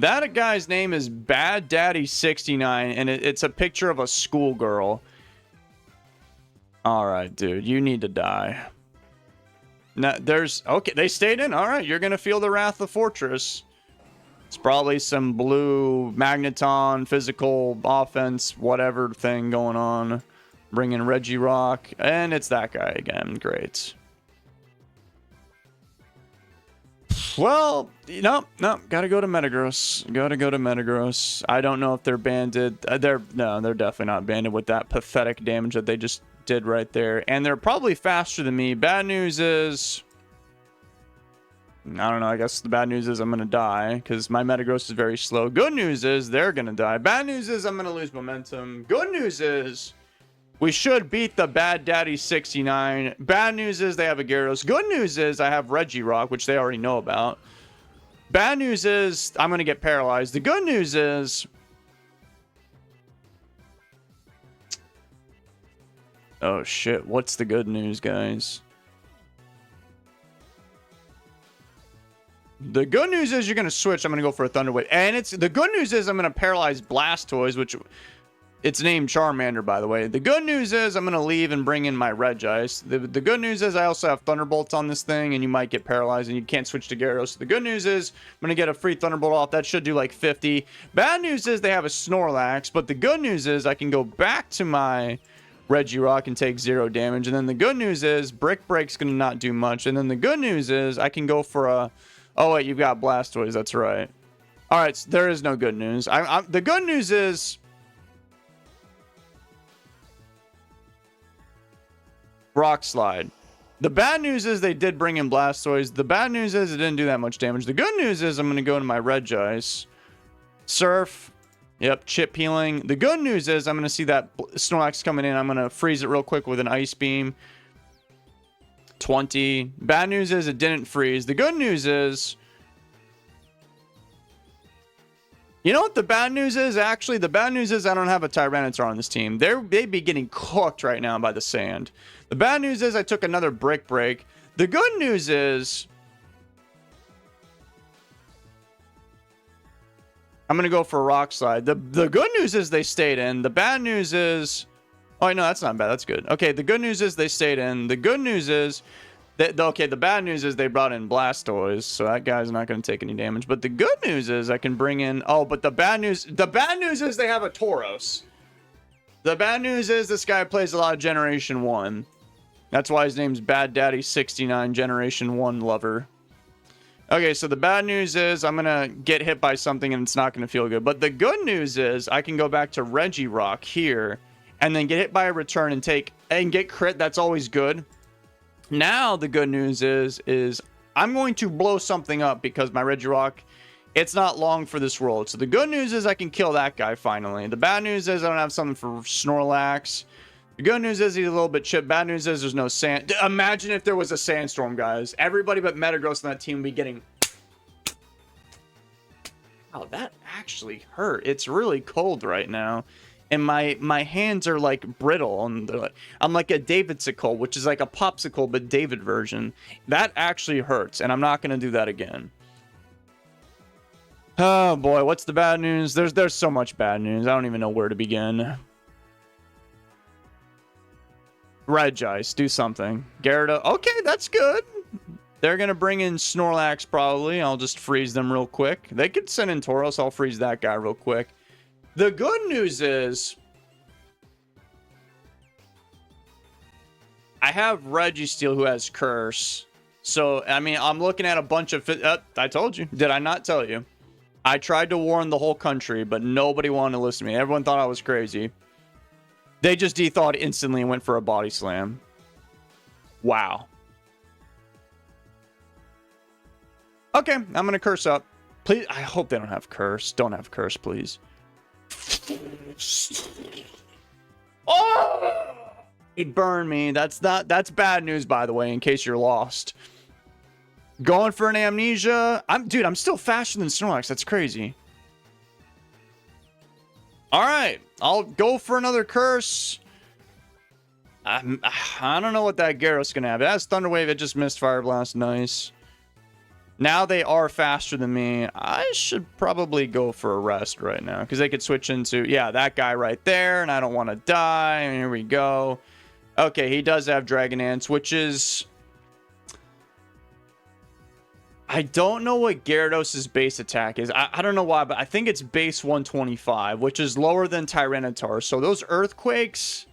That guy's name is Bad Daddy 69, and it's a picture of a schoolgirl. All right, dude, you need to die. Now, okay, they stayed in. All right, you're gonna feel the wrath of Fortress. It's probably some blue Magneton, physical offense, whatever thing going on. Bringing Regirock, and it's that guy again. Great. Well, no, gotta go to Metagross. Gotta go to Metagross. I don't know if they're banded. They're definitely not banded with that pathetic damage that they just did right there. And they're probably faster than me. Bad news is, I don't know, I guess the bad news is I'm gonna die because my Metagross is very slow. Good news is they're gonna die. Bad news is I'm gonna lose momentum. Good news is we should beat the Bad Daddy 69. Bad news is they have a Gyarados. Good news is I have Regirock, which they already know about. Bad news is I'm going to get paralyzed. The good news is... Oh, shit. What's the good news, guys? The good news is you're going to switch. I'm going to go for a Thunder Wave. And the good news is I'm going to paralyze Blastoise, which... It's named Charmander, by the way. The good news is I'm going to leave and bring in my Regice. The good news is I also have Thunderbolts on this thing, and you might get paralyzed, and you can't switch to Gyarados. So the good news is I'm going to get a free Thunderbolt off. That should do like 50. Bad news is they have a Snorlax, but the good news is I can go back to my Regirock and take 0 damage. And then the good news is Brick Break's going to not do much. And then the good news is I can go for a... Oh, wait, you've got Blastoise. That's right. All right, so there is no good news. The good news is... Rock Slide. The bad news is they did bring in Blastoise. The bad news is it didn't do that much damage. The good news is I'm going to go to my Regice. Surf. Yep, chip healing. The good news is I'm going to see that Snorlax coming in. I'm going to freeze it real quick with an Ice Beam. 20. Bad news is it didn't freeze. The good news is... You know what the bad news is? Actually, the bad news is I don't have a Tyranitar on this team. They'd be getting cooked right now by the sand. The bad news is I took another Brick Break. The good news is... I'm going to go for a Rock Slide. The good news is they stayed in. The bad news is... Oh, no, that's not bad. That's good. Okay, the good news is they stayed in. The good news is... Okay, the bad news is they brought in Blastoise, so that guy's not going to take any damage. But the good news is I can bring in... Oh, but the bad news is they have a Tauros. The bad news is this guy plays a lot of Generation 1. That's why his name's Bad Daddy 69, Generation 1 lover. Okay, so the bad news is I'm going to get hit by something and it's not going to feel good. But the good news is I can go back to Regirock here and then get hit by a return and get crit. That's always good. Now the good news is I'm going to blow something up because my Regirock, it's not long for this world. So the good news is I can kill that guy finally. The bad news is I don't have something for Snorlax. The good news is he's a little bit chipped. Bad news is there's no sand. Imagine if there was a sandstorm, guys. Everybody but Metagross on that team would be getting... Oh, that actually hurt. It's really cold right now. And my hands are like brittle, and I'm like a Davidsicle, which is like a popsicle but David version. That actually hurts, and I'm not gonna do that again. Oh boy, what's the bad news? There's so much bad news. I don't even know where to begin. Regice, do something. Gyarados, okay, that's good. They're gonna bring in Snorlax probably. I'll just freeze them real quick. They could send in Tauros. I'll freeze that guy real quick. The good news is I have Registeel who has Curse. So, I mean, I'm looking at a bunch of... I told you. Did I not tell you? I tried to warn the whole country, but nobody wanted to listen to me. Everyone thought I was crazy. They just de-thawed instantly and went for a Body Slam. Wow. Okay, I'm going to Curse up. Please, I hope they don't have Curse. Don't have Curse, please. Oh! It burned me. That's bad news, by the way, in case you're lost. Going for an Amnesia. Dude, I'm still faster than Snorlax. That's crazy. All right, I'll go for another Curse. I don't know what that Gyarados is gonna have. It has Thunder Wave. It just missed Fire Blast. Nice. Now they are faster than me. I should probably go for a rest right now because they could switch into, yeah, that guy right there, and I don't want to die. And here we go. Okay, he does have Dragon Ants, which is... I don't know what Gyarados' base attack is. I don't know why, but I think it's base 125, which is lower than Tyranitar. So those Earthquakes...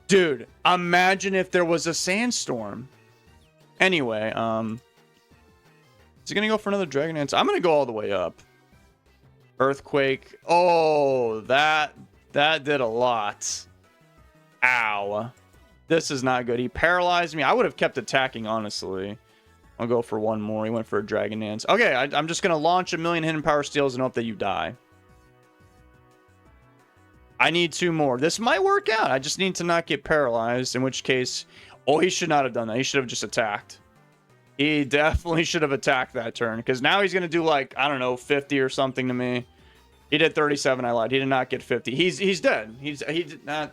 Dude, imagine if there was a sandstorm. Anyway, is he gonna go for another Dragon Dance? I'm gonna go all the way up. Earthquake. Oh, that did a lot. Ow. This is not good. He paralyzed me. I would have kept attacking, honestly. I'll go for one more. He went for a Dragon Dance. Okay, I'm just gonna launch a million Hidden Power Steals and hope that you die. I need 2 more. This might work out. I just need to not get paralyzed, in which case... Oh, he should not have done that. He should have just attacked. He definitely should have attacked that turn, because now he's going to do, like, I don't know, 50 or something to me. He did 37, I lied. He did not get 50. He's dead. He did not...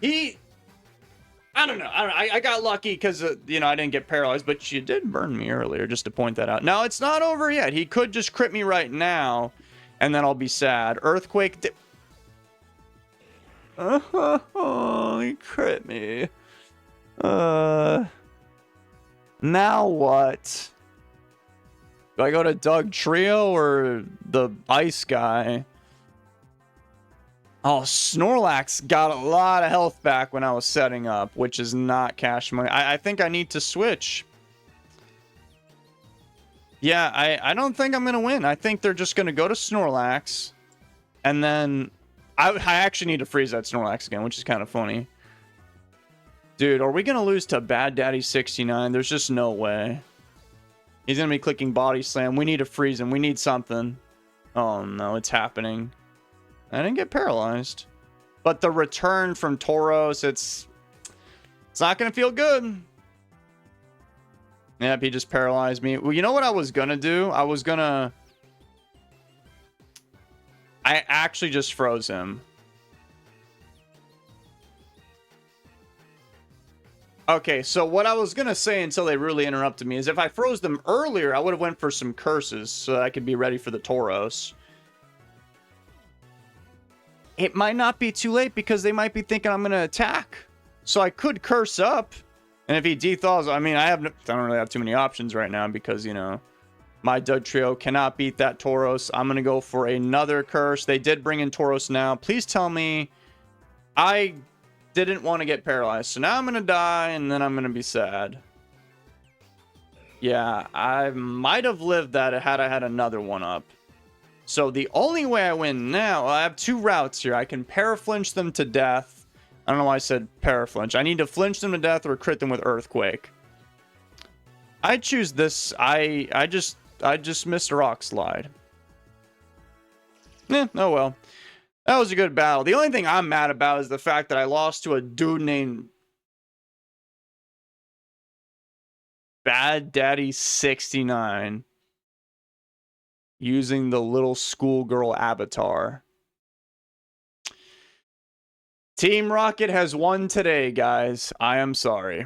I don't know. I got lucky because, you know, I didn't get paralyzed, but you did burn me earlier, just to point that out. Now, it's not over yet. He could just crit me right now, and then I'll be sad. Earthquake... Oh, he crit me. Now what? Do I go to Doug Trio or the Ice guy? Oh, Snorlax got a lot of health back when I was setting up, which is not cash money. I think I need to switch. Yeah, I don't think I'm going to win. I think they're just going to go to Snorlax, and then... I actually need to freeze that Snorlax again, which is kind of funny. Dude, are we going to lose to Bad Daddy 69? There's just no way. He's going to be clicking Body Slam. We need to freeze him. We need something. Oh, no, it's happening. I didn't get paralyzed. But the return from Tauros, it's not going to feel good. Yep, he just paralyzed me. Well, you know what I was going to do? I actually just froze him. Okay, so what I was going to say until they really interrupted me is if I froze them earlier, I would have went for some curses so that I could be ready for the Tauros. It might not be too late because they might be thinking I'm going to attack. So I could curse up. And if he dethaws, I mean, I don't really have too many options right now because, you know... My Doug Trio cannot beat that Tauros. I'm going to go for another curse. They did bring in Tauros now. Please tell me I didn't want to get paralyzed. So now I'm going to die, and then I'm going to be sad. Yeah, I might have lived that had I had another one up. So the only way I win now, I have 2 routes here. I can paraflinch them to death. I don't know why I said paraflinch. I need to flinch them to death or crit them with Earthquake. I choose this. I just missed a rock slide. Oh well. That was a good battle. The only thing I'm mad about is the fact that I lost to a dude named Bad Daddy 69 using the little schoolgirl avatar. Team Rocket has won today, guys. I am sorry.